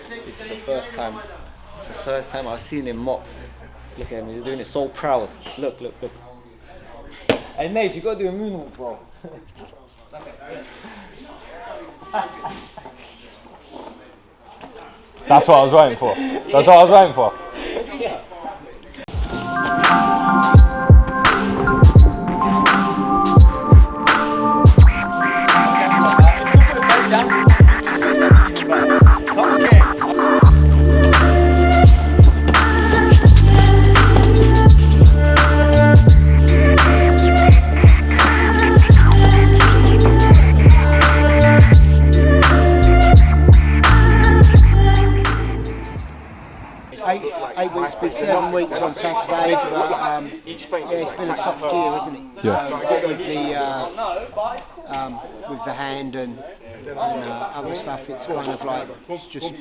It's the first time. It's the first time I've seen him mop. Look at him, he's doing it so proud. Look, look, look. Hey Nate, you gotta do a moonwalk, bro. That's what I was waiting for. That's what I was waiting for. Eight weeks, been 7 weeks on Saturday, but yeah, it's been a soft year, isn't it? Yeah. So with the hand and other stuff, it's kind of like just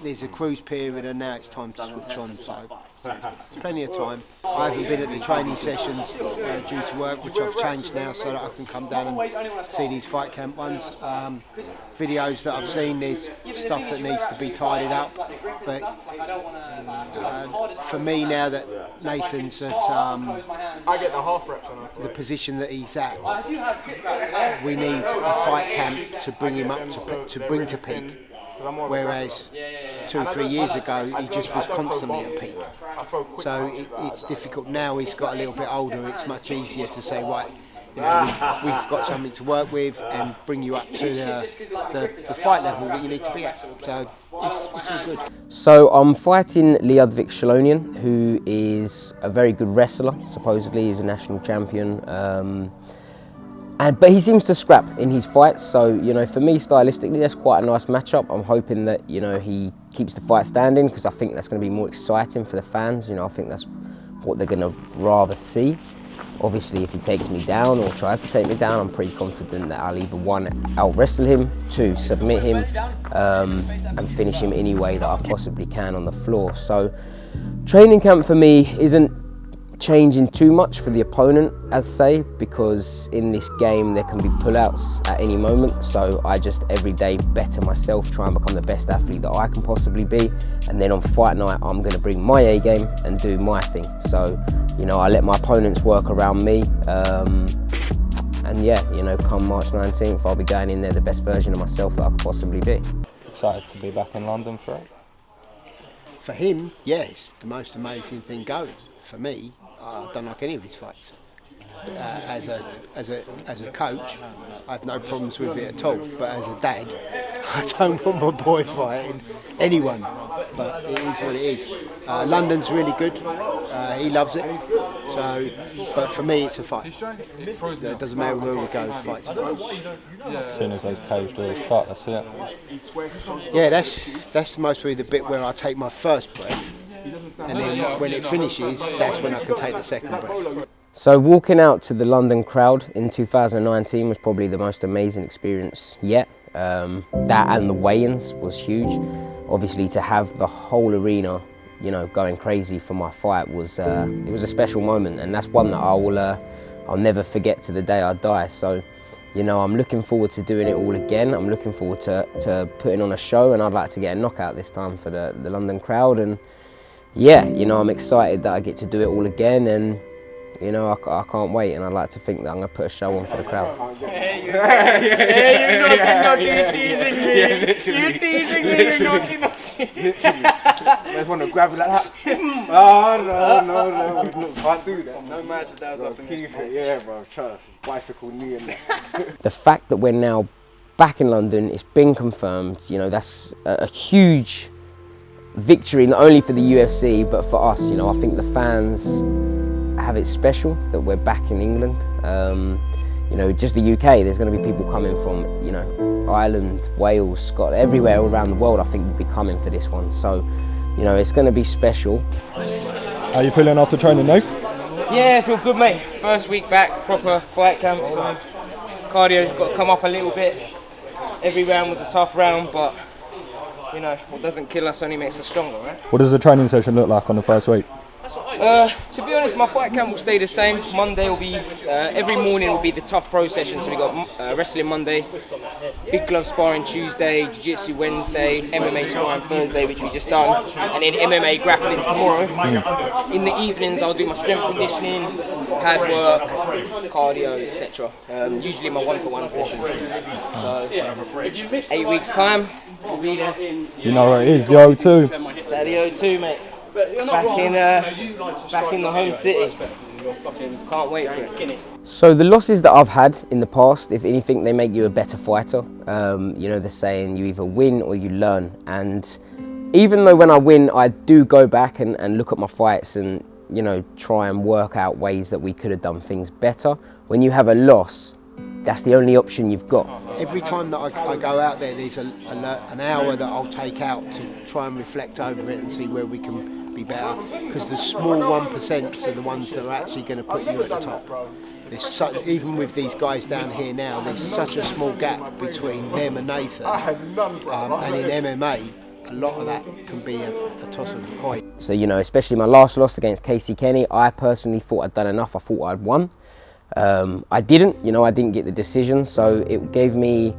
there's a cruise period, and now it's time to switch on. So plenty of time. I haven't been at the training sessions due to work, which I've changed now so that I can come down and see these fight camp ones. Videos that I've seen, there's stuff that needs to be tidied up, but for me now that Nathan's at the position that he's at, we need a fight camp to bring him up to bring to peak. Whereas 2 or 3 years ago he just was constantly at peak. So it's difficult now. He's got a little bit older. It's much easier to say, right, you know, we've got something to work with and bring you up to the fight level that you need to be at. So it's all good. So I'm fighting Liudviq Sholinian, who is a very good wrestler. Supposedly he's a national champion. But he seems to scrap in his fights, so you know, for me stylistically that's quite a nice matchup. I'm hoping that, you know, he keeps the fight standing, because I think that's going to be more exciting for the fans. You know, I think that's what they're going to rather see. Obviously, if he takes me down or tries to take me down, I'm pretty confident that I'll either 1, out wrestle him, 2, submit him, and finish him any way that I possibly can on the floor. So training camp for me isn't changing too much for the opponent, as say, because in this game there can be pullouts at any moment. So I just every day better myself, try and become the best athlete that I can possibly be, and then on fight night I'm going to bring my A game and do my thing. So, you know, I let my opponents work around me, and yeah, you know, come March 19th I'll be going in there the best version of myself that I could possibly be. Excited to be back in London for it? For him, yes, the most amazing thing going. For me, I don't like any of his fights. As a coach, I have no problems with it at all. But as a dad, I don't want my boy fighting anyone. But it is what it is. London's really good. He loves it. So, but for me, it's a fight. It doesn't matter where we go. Fights. As soon as those cage doors shut, that's it. Yeah, that's mostly the bit where I take my first breath. And then when it finishes, that's when I can take the second breath. So walking out to the London crowd in 2019 was probably the most amazing experience yet. That and the weigh-ins was huge. Obviously to have the whole arena, you know, going crazy for my fight was it was a special moment, and that's one that I'll never forget to the day I die. So, you know, I'm looking forward to doing it all again. I'm looking forward to putting on a show, and I'd like to get a knockout this time for the London crowd. And yeah, you know, I'm excited that I get to do it all again, and you know, I can't wait, and I'd like to think that I'm going to put a show on for the crowd. Hey, you're teasing me. You're teasing me, you're naughty. I just want to grab it like that. Oh, no, can't do that. No match without something. Yeah, bro, trust. Bicycle knee and that. The fact that we're now back in London, it's been confirmed, you know, that's a huge victory, not only for the UFC, but for us. You know, I think the fans have it special that we're back in England. You know, just the UK, there's going to be people coming from, you know, Ireland, Wales, Scotland, everywhere around the world I think will be coming for this one. So, you know, it's going to be special. How are you feeling after training, Nate? Yeah, I feel good, mate. First week back, proper fight camp, so cardio's got to come up a little bit. Every round was a tough round, but you know, what doesn't kill us only makes us stronger, right? What does the training session look like on the first week? To be honest, my fight camp will stay the same. Monday will be, every morning will be the tough pro session. So we got wrestling Monday, big glove sparring Tuesday, jiu-jitsu Wednesday, MMA sparring Thursday, which we just done, and then MMA grappling tomorrow. In the evenings, I'll do my strength conditioning, pad work, cardio, etc. Usually my one-to-one sessions. So 8 weeks time, we'll be there. You know where it is, the O2. It's at the O2, mate. Back in the home city. Can't wait for it. So the losses that I've had in the past, if anything, they make you a better fighter. You know, the saying, you either win or you learn. And even though when I win, I do go back and look at my fights and, you know, try and work out ways that we could have done things better. When you have a loss, that's the only option you've got. Every time that I go out there, there's an hour that I'll take out to try and reflect over it and see where we can be better. Because the small 1% are the ones that are actually going to put you at the top. Even with these guys down here now, there's such a small gap between them and Nathan. And in MMA, a lot of that can be a toss of the coin. So, you know, especially my last loss against Casey Kenny, I personally thought I'd done enough. I thought I'd won. I didn't, you know, I didn't get the decision, so it gave me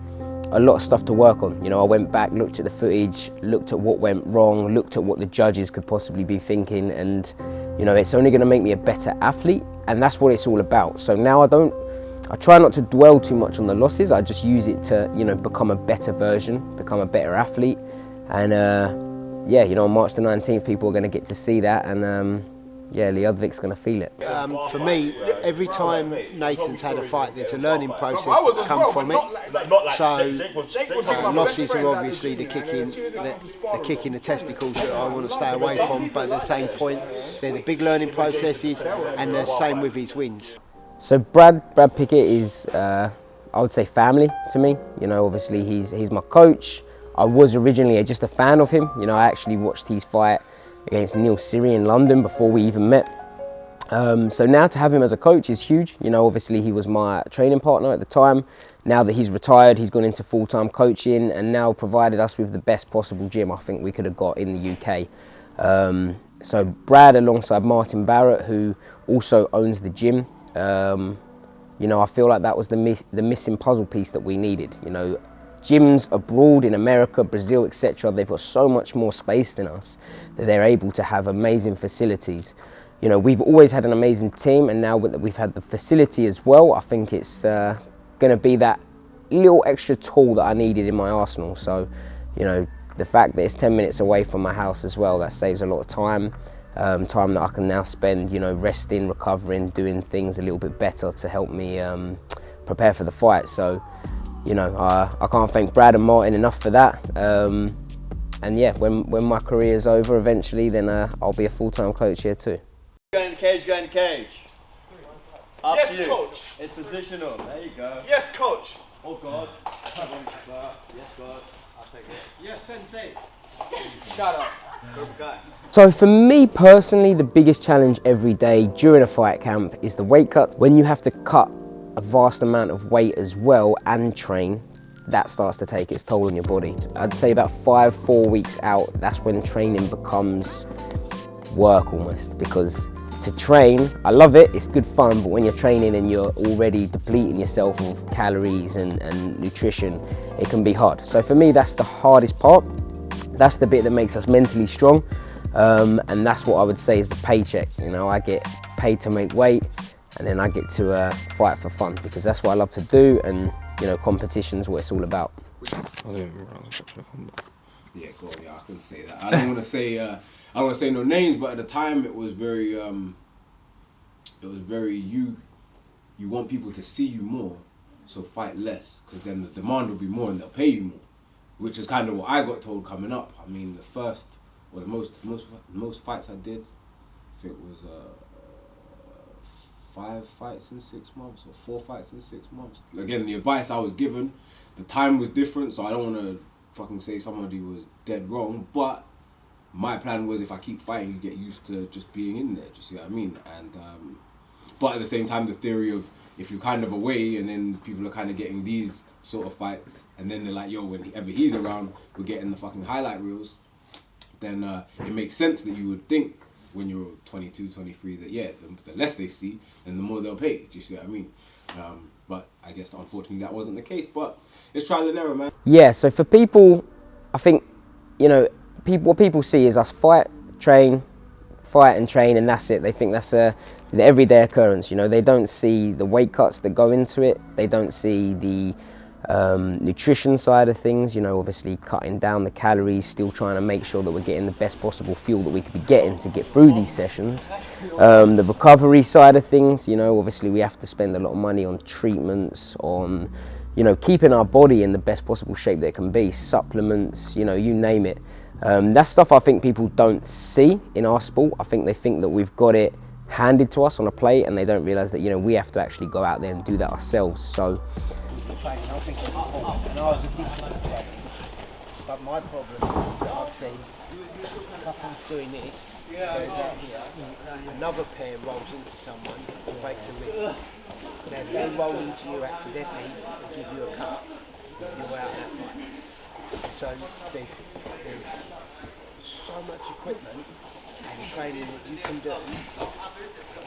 a lot of stuff to work on. You know, I went back, looked at the footage, looked at what went wrong, looked at what the judges could possibly be thinking, and, you know, it's only going to make me a better athlete, and that's what it's all about. So now I try not to dwell too much on the losses. I just use it to, you know, become a better version, become a better athlete, and yeah, you know, on March the 19th, people are going to get to see that, and yeah, Liudviq's going to feel it. For me, every time Nathan's had a fight, there's a learning process that's come from it. So losses are obviously the kick in the testicles that I want to stay away from, but at the same point, they're the big learning processes, and the same with his wins. So Brad Pickett is, I would say, family to me. You know, obviously he's my coach. I was originally just a fan of him. You know, I actually watched his fight against Neil Siri in London before we even met. So now to have him as a coach is huge. You know, obviously he was my training partner at the time. Now that he's retired, he's gone into full-time coaching and now provided us with the best possible gym I think we could have got in the UK. So Brad, alongside Martin Barrett, who also owns the gym, you know, I feel like that was the missing puzzle piece that we needed. You know, gyms abroad in America, Brazil, etc., they've got so much more space than us that they're able to have amazing facilities. You know, we've always had an amazing team, and now that we've had the facility as well, I think it's going to be that little extra tool that I needed in my arsenal. So, you know, the fact that it's 10 minutes away from my house as well, that saves a lot of time. Time that I can now spend, you know, resting, recovering, doing things a little bit better to help me prepare for the fight. So, you know, I can't thank Brad and Martin enough for that. And yeah, when my career is over eventually, then I'll be a full-time coach here too. Go in the cage, go in the cage. Up Yes, to you. coach. It's positional. There you go. Yes, coach. Oh God. Yes, God. I'll take it. Yes, sensei. Shut up. Perfect guy. So for me personally, the biggest challenge every day during a fight camp is the weight cut. When you have to cut a vast amount of weight as well and train, that starts to take its toll on your body. I'd say about 4 weeks out, that's when training becomes work almost, because to train, I love it, it's good fun, but when you're training and you're already depleting yourself of calories and nutrition, it can be hard. So for me, that's the hardest part. That's the bit that makes us mentally strong, and that's what I would say is the paycheck. You know, I get paid to make weight, and then I get to fight for fun, because that's what I love to do, and you know, competition's what it's all about. Yeah, cool. Yeah, I can say that. I don't want to say I don't want to say no names, but at the time it was very you want people to see you more, so fight less, because then the demand will be more and they'll pay you more, which is kind of what I got told coming up. I mean, the first or the most fights I did, I think it was 5 fights in 6 months or 4 fights in 6 months. Again, the advice I was given, the time was different, so I don't want to fucking say somebody was dead wrong, but my plan was if I keep fighting, you get used to just being in there, do you see what I mean? And but at the same time, the theory of if you're kind of away and then people are kind of getting these sort of fights, and then they're like, yo, whenever he's around, we're getting the fucking highlight reels, then it makes sense that you would think when you're 22, 23, that the less they see, then the more they'll pay. Do you see what I mean? But I guess unfortunately that wasn't the case. But it's trial and error, man. Yeah. So for people, I think, you know, what people see is us fight and train, and that's it. They think that's the everyday occurrence. You know, they don't see the weight cuts that go into it. They don't see the nutrition side of things, you know, obviously cutting down the calories, still trying to make sure that we're getting the best possible fuel that we could be getting to get through these sessions. The recovery side of things, you know, obviously we have to spend a lot of money on treatments, on, you know, keeping our body in the best possible shape that it can be, supplements, you know, you name it. That's stuff I think people don't see in our sport. I think they think that we've got it handed to us on a plate, and they don't realise that, you know, we have to actually go out there and do that ourselves. So training, I think it's important, and I was addicted to training. But my problem is that I've seen couples doing this, goes out here, another pair rolls into someone and breaks a rib. Now if they roll into you accidentally and give you a cut, you're out that fight. So there's so much equipment and training that you can do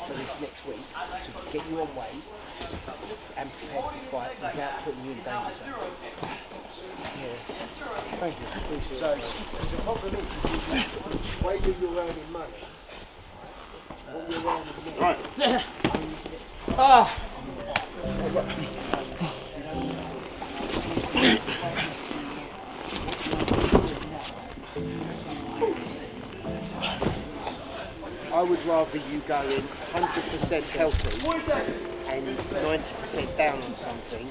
for this next week to get you on weight and prepare for the fight without putting you in danger zone. Yeah. Thank you. Appreciate so the problem is the way that you're earning money. What you're earning money. Right. I would rather you go in 100% healthy and 90% down on something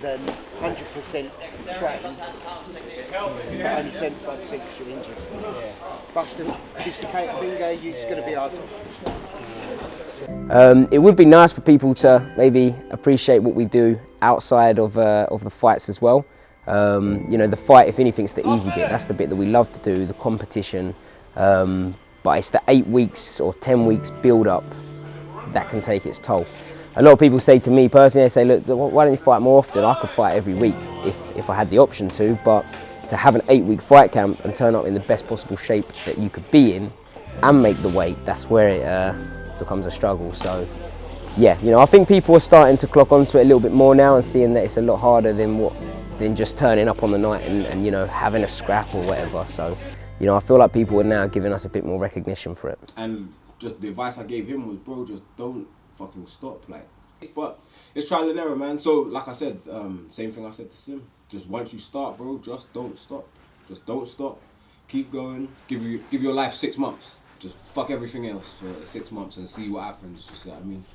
than 100% trained but only 75% because you're injured. Bust a dislocated finger, it's going to be hard to. It would be nice for people to maybe appreciate what we do outside of the fights as well. You know, the fight, if anything, is the easy bit. That's the bit that we love to do, the competition. But it's the 8 weeks or 10 weeks build up that can take its toll. A lot of people say to me personally, they say, look, why don't you fight more often? I could fight every week if I had the option to, but to have an 8-week fight camp and turn up in the best possible shape that you could be in and make the weight, that's where it becomes a struggle. So yeah, you know, I think people are starting to clock onto it a little bit more now and seeing that it's a lot harder than just turning up on the night and you know, having a scrap or whatever. So, you know, I feel like people are now giving us a bit more recognition for it. And just the advice I gave him was, bro, just don't fucking stop. Like, but it's trial and error, man. So, like I said, same thing I said to Sim. Just once you start, bro, just don't stop. Just don't stop. Keep going. Give your life 6 months. Just fuck everything else for 6 months and see what happens. You see what I mean?